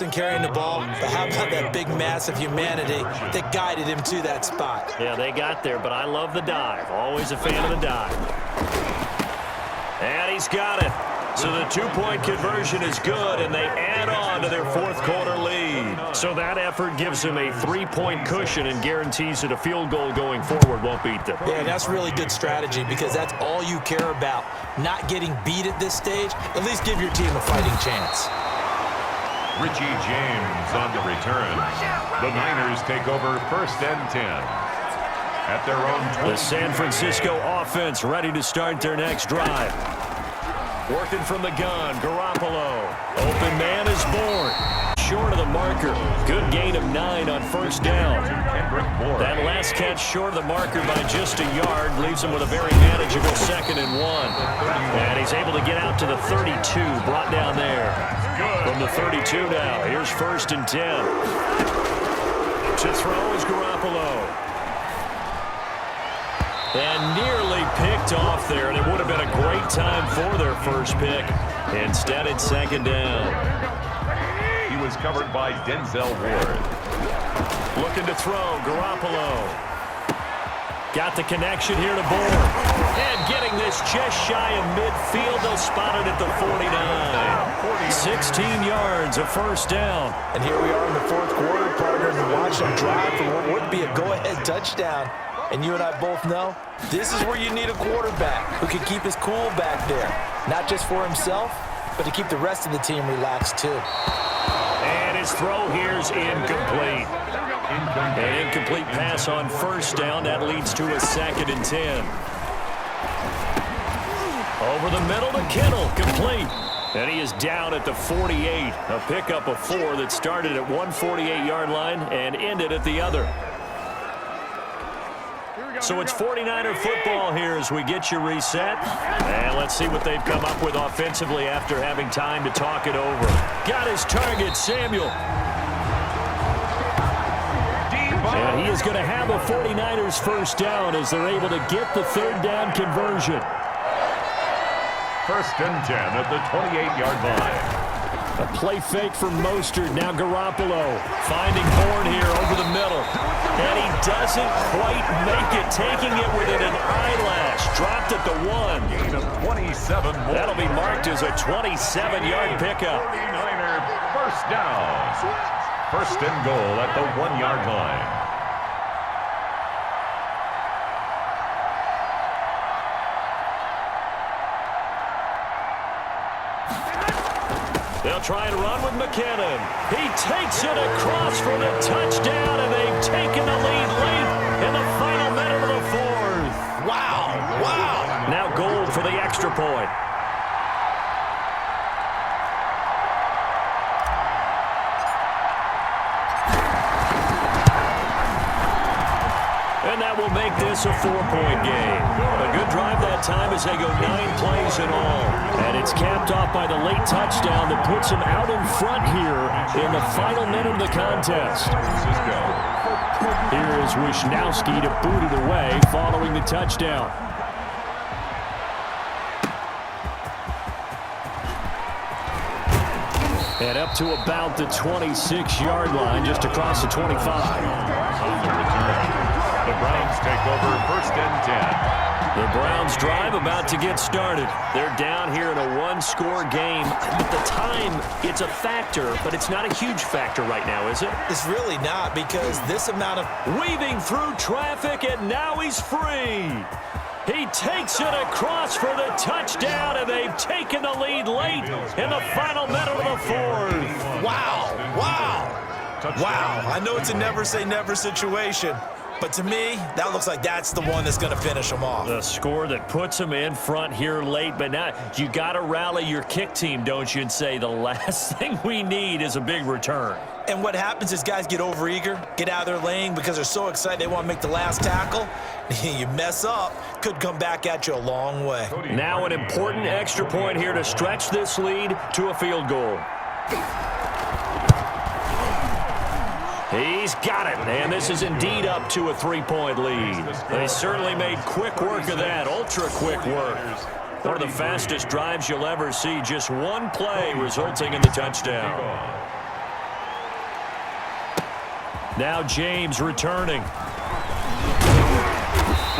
and carrying the ball, but how about that big mass of humanity that guided him to that spot? Yeah, they got there, but I love the dive. Always a fan of the dive. And he's got it. So the two-point conversion is good, and they add on to their fourth-quarter lead. So that effort gives them a three-point cushion and guarantees that a field goal going forward won't beat them. Yeah, that's really good strategy because that's all you care about. Not getting beat at this stage. At least give your team a fighting chance. Richie James on the return. The Niners take over 1st and 10. At their own 20. The San Francisco offense ready to start their next drive. Working from the gun, Garoppolo. Open man is born. Short of the marker. Good gain of 9 on 1st down. That last catch short of the marker by just a yard leaves him with a very manageable 2nd and 1. And he's able to get out to the 32, brought down there. From the 32 now, here's 1st and 10. To throw is Garoppolo. And nearly picked off there, and it would have been a great time for their first pick. Instead, it's 2nd down. He was covered by Denzel Ward. Looking to throw, Garoppolo. Got the connection here to Bourne. And getting this just shy of midfield, they'll spot it at the 49. 16 yards, a 1st down. And here we are in the 4th quarter, partner, and watch them drive for what would be a go-ahead touchdown. And you and I both know this is where you need a quarterback who can keep his cool back there. Not just for himself, but to keep the rest of the team relaxed too. And his throw here is incomplete. An incomplete pass on 1st down. That leads to a 2nd and 10. Over the middle to Kittle, complete. And he is down at the 48. A pickup of 4 that started at one 48-yard line and ended at the other. So it's 49er football here as we get you reset. And let's see what they've come up with offensively after having time to talk it over. Got his target, Samuel. And he is going to have a 49ers 1st down as they're able to get the 3rd down conversion. 1st and 10 at the 28-yard line. A play fake for Mostert. Now Garoppolo finding Bourne here over the middle. And he doesn't quite make it, taking it within an eyelash. Dropped at the 1. Gain of 27 more. That'll be marked as a 27-yard pickup. 49er 1st down. 1st and goal at the 1-yard line. They'll try and run with McKinnon. He takes it across for the touchdown, and they've taken the lead late in the final minute of the 4th. Wow, wow. Now Gould for the extra point. And that will make this a 4-point game. A good drive that time as they go 9 plays in all. And it's capped off by the late touchdown that puts them out in front here in the final minute of the contest. Here is Wisnowski to boot it away following the touchdown. And up to about the 26-yard line, just across the 25. The Browns take over 1st and 10. The Browns drive about to get started. They're down here in a 1-score game. At the time, it's a factor, but it's not a huge factor right now, is it? It's really not because this amount of weaving through traffic, and now he's free. He takes it across for the touchdown, and they've taken the lead late in the final minute of the 4th. Wow, wow, wow. I know it's a never-say-never situation, but to me, that looks like that's the one that's going to finish them off. The score that puts them in front here late, but now you got to rally your kick team, don't you, and say the last thing we need is a big return. And what happens is guys get overeager, get out of their lane because they're so excited they want to make the last tackle. You mess up, could come back at you a long way. Now an important extra point here to stretch this lead to a field goal. He's got it, and this is indeed up to a 3-point lead. They certainly made quick work of that, ultra-quick work. One of the fastest drives you'll ever see, just one play resulting in the touchdown. Now James returning.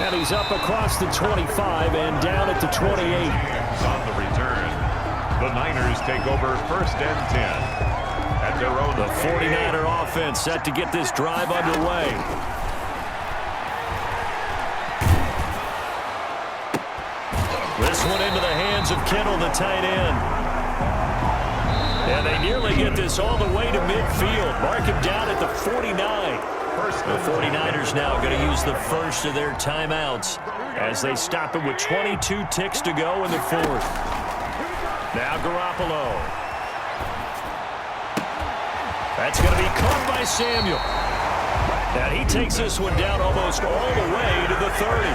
And he's up across the 25 and down at the 28. On the return, the Niners take over 1st and 10 at their own. The 49er offense set to get this drive underway. This one into the hands of Kittle, the tight end. And they nearly get this all the way to midfield. Mark him down at the 49. The 49ers now going to use the first of their timeouts as they stop it with 22 ticks to go in the 4th. Now Garoppolo. That's going to be caught by Samuel. And he takes this one down almost all the way to the 30.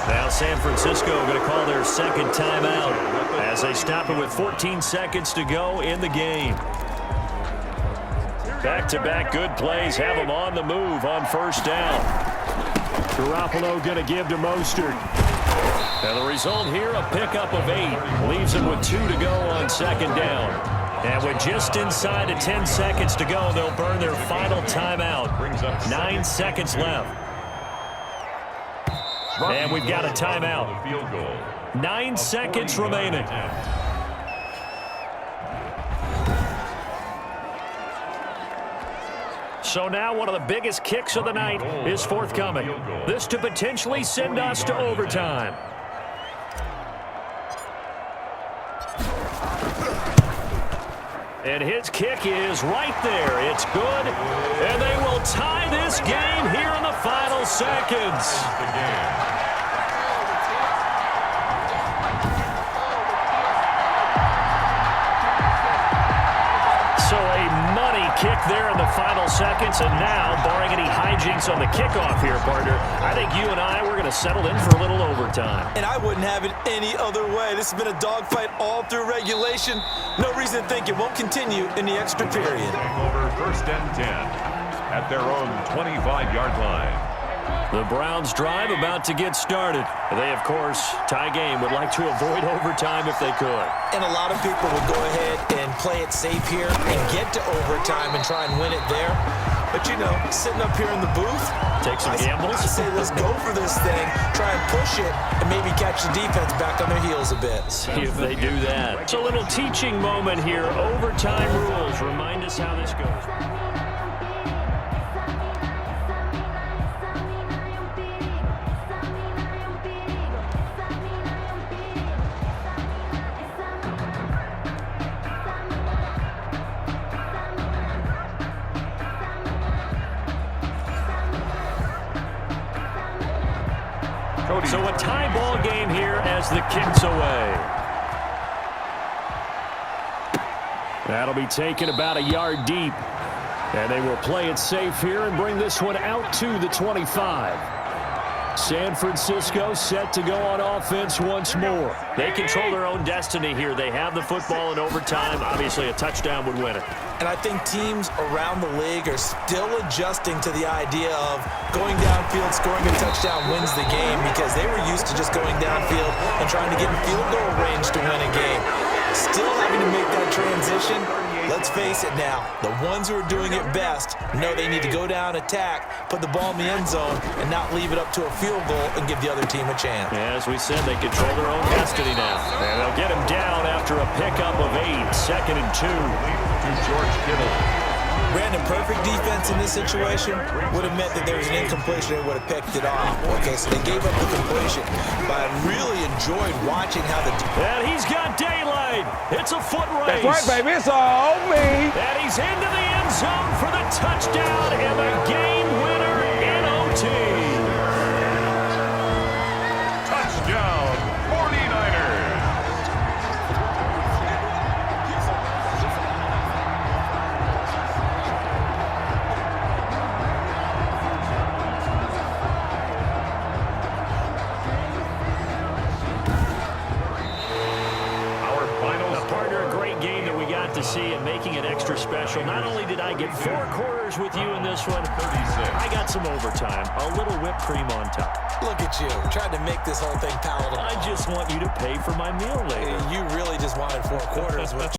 Now San Francisco going to call their second timeout as they stop it with 14 seconds to go in the game. Back-to-back good plays have them on the move on 1st down. Garoppolo going to give to Mostert. And the result here, a pickup of 8. Leaves them with 2 to go on 2nd down. And with just inside of 10 seconds to go, they'll burn their final timeout. 9 seconds left. And we've got a timeout. 9 seconds remaining. So now one of the biggest kicks of the night is forthcoming. This to potentially send us to overtime. And his kick is right there. It's good. And they will tie this game here in the final seconds. So a money kick there in the final seconds, and now, barring any hijinks on the kickoff here, partner, I think you and I, we're going to settle in for a little overtime. And I wouldn't have it any other way. This has been a dogfight all through regulation. No reason to think it won't continue in the extra period. Over 1st and 10 at their own 25-yard line. The Browns drive about to get started. They, of course, tie game, would like to avoid overtime if they could. And a lot of people would go ahead and play it safe here and get to overtime and try and win it there. But, you know, sitting up here in the booth, take some gambles. I say let's go for this thing, try and push it, and maybe catch the defense back on their heels a bit. See if they do that. It's a little teaching moment here. Overtime rules. Remind us how this goes. So a tie ball game here as the kick's away. That'll be taken about a yard deep. And they will play it safe here and bring this one out to the 25. San Francisco set to go on offense once more. They control their own destiny here. They have the football in overtime. Obviously, a touchdown would win it. And I think teams around the league are still adjusting to the idea of going downfield, scoring a touchdown wins the game, because they were used to just going downfield and trying to get in field goal range to win a game. Still having to make that transition. Let's face it now, the ones who are doing it best know they need to go down, attack, put the ball in the end zone, and not leave it up to a field goal and give the other team a chance. Yeah, as we said, they control their own destiny now. And they'll get him down after a pickup of 8, 2nd and 2. To George Kittle. Brandon, perfect defense in this situation would have meant that there was an incompletion. They would have picked it off. Okay, so they gave up the completion. But I really enjoyed watching how the... And he's got daylight. It's a foot race. That's right, baby. It's all me. And he's into the end zone for the touchdown and the game winner in OT. Touchdown, 49ers. To see it, making it extra special. Not only did I get 4 quarters with you in this one, I got some overtime, a little whipped cream on top. Look at you, trying to make this whole thing palatable. I just want you to pay for my meal later. You really just wanted 4 quarters, which